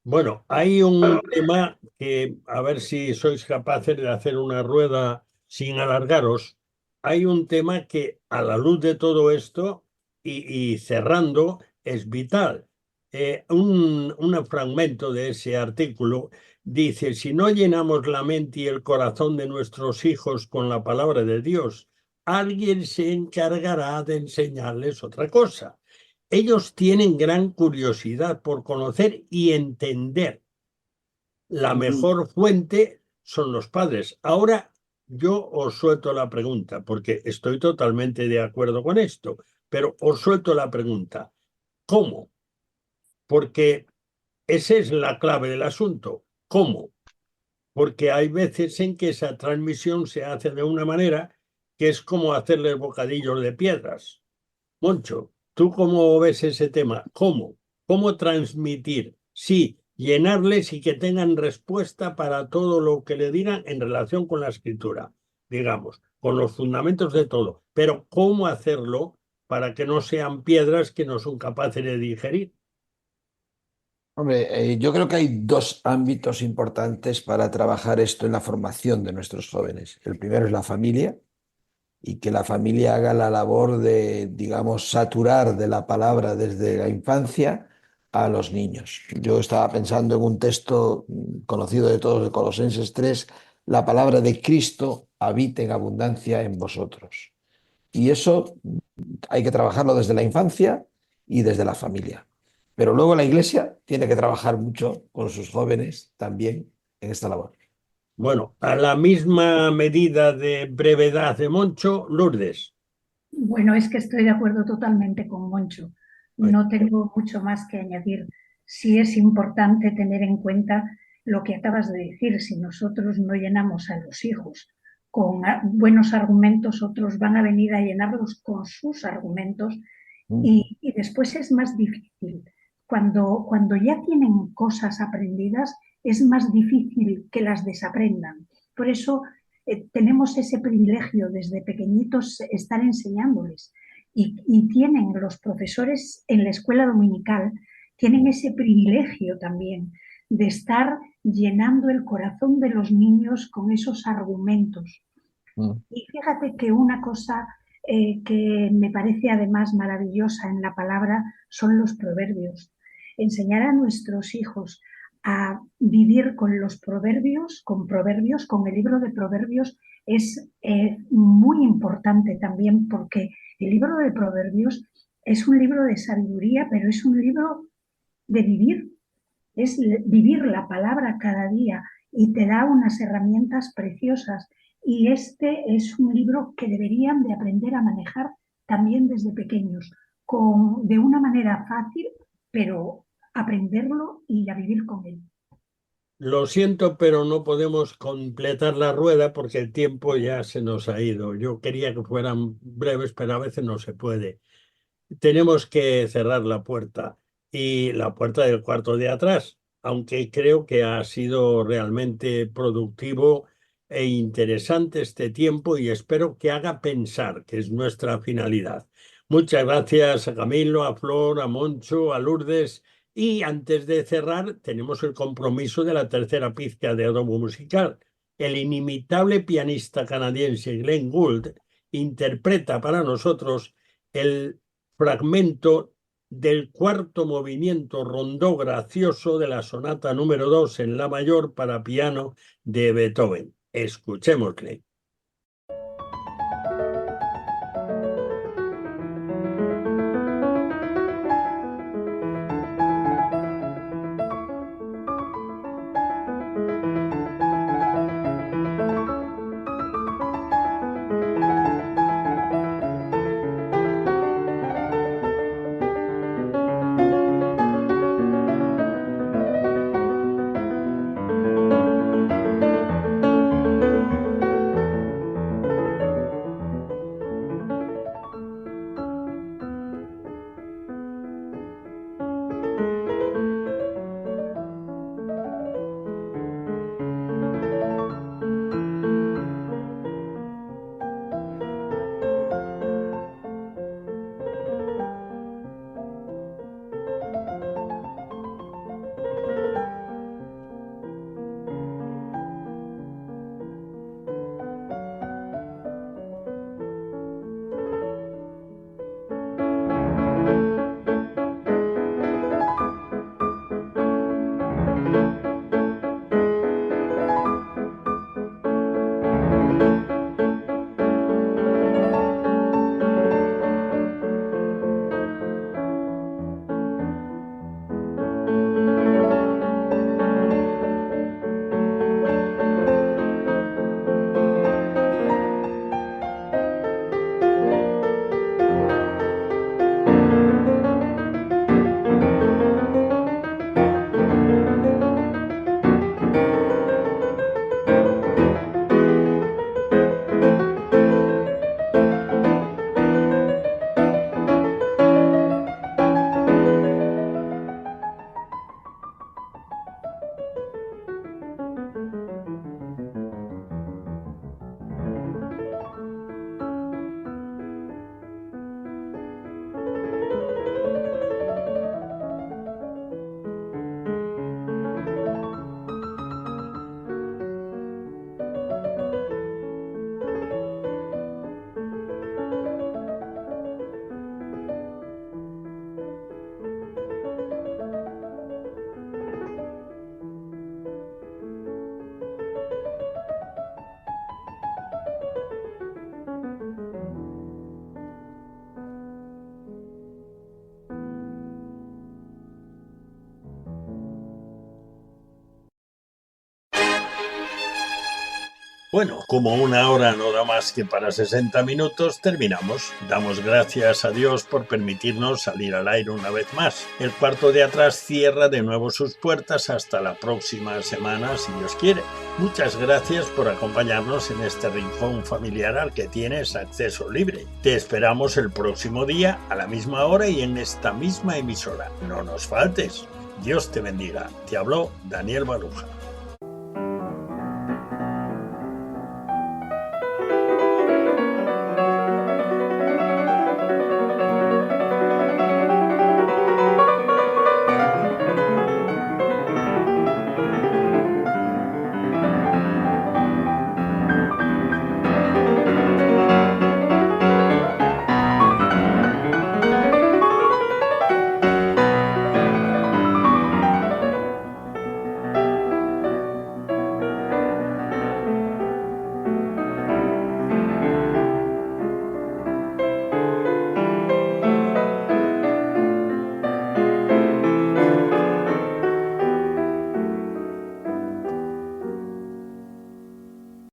Bueno, hay un tema que, a ver si sois capaces de hacer una rueda sin alargaros. Hay un tema que, a la luz de todo esto y cerrando, es vital. Un fragmento de ese artículo dice: si no llenamos la mente y el corazón de nuestros hijos con la palabra de Dios, alguien se encargará de enseñarles otra cosa. Ellos tienen gran curiosidad por conocer y entender. La mejor fuente son los padres. Ahora yo os suelto la pregunta, porque estoy totalmente de acuerdo con esto, pero os suelto la pregunta. ¿Cómo? Porque esa es la clave del asunto. ¿Cómo? Porque hay veces en que esa transmisión se hace de una manera que es como hacerles bocadillos de piedras. Moncho, ¿tú cómo ves ese tema? ¿Cómo? ¿Cómo transmitir? Sí, llenarles y que tengan respuesta para todo lo que le digan en relación con la escritura, digamos, con los fundamentos de todo. Pero ¿cómo hacerlo para que no sean piedras que no son capaces de digerir? Hombre, yo creo que hay dos ámbitos importantes para trabajar esto en la formación de nuestros jóvenes. El primero es la familia y que la familia haga la labor de, digamos, saturar de la palabra desde la infancia a los niños. Yo estaba pensando en un texto conocido de todos, de Colosenses 3, la palabra de Cristo habita en abundancia en vosotros. Y eso hay que trabajarlo desde la infancia y desde la familia. Pero luego la iglesia tiene que trabajar mucho con sus jóvenes también en esta labor. Bueno, a la misma medida de brevedad de Moncho, Lourdes. Bueno, es que estoy de acuerdo totalmente con Moncho. No tengo mucho más que añadir. Sí es importante tener en cuenta lo que acabas de decir. Si nosotros no llenamos a los hijos con buenos argumentos, otros van a venir a llenarlos con sus argumentos y después es más difícil. Cuando ya tienen cosas aprendidas, es más difícil que las desaprendan. Por eso tenemos ese privilegio desde pequeñitos estar enseñándoles y tienen los profesores en la escuela dominical, tienen ese privilegio también de estar llenando el corazón de los niños con esos argumentos. Y fíjate que una cosa que me parece además maravillosa en la palabra son los proverbios. Enseñar a nuestros hijos a vivir con los proverbios, con el libro de proverbios, es muy importante también porque el libro de proverbios es un libro de sabiduría, pero es un libro de vivir, es vivir la palabra cada día y te da unas herramientas preciosas. Y este es un libro que deberían de aprender a manejar también desde pequeños, de una manera fácil, pero aprenderlo y a vivir con él. Lo siento, pero no podemos completar la rueda porque el tiempo ya se nos ha ido. Yo quería que fueran breves, pero a veces no se puede. Tenemos que cerrar la puerta y la puerta del cuarto de atrás, aunque creo que ha sido realmente productivo e interesante este tiempo y espero que haga pensar, que es nuestra finalidad. Muchas gracias a Camilo, a Flor, a Moncho, a Lourdes. Y antes de cerrar, tenemos el compromiso de la tercera pizca de adobo musical. El inimitable pianista canadiense Glenn Gould interpreta para nosotros el fragmento del cuarto movimiento rondó gracioso de la sonata número 2 en la mayor para piano de Beethoven. Escuchémosle. Bueno, como una hora no da más que para 60 minutos, terminamos. Damos gracias a Dios por permitirnos salir al aire una vez más. El Cuarto de Atrás cierra de nuevo sus puertas hasta la próxima semana, si Dios quiere. Muchas gracias por acompañarnos en este rincón familiar al que tienes acceso libre. Te esperamos el próximo día a la misma hora y en esta misma emisora. No nos faltes. Dios te bendiga. Te habló Daniel Baruja.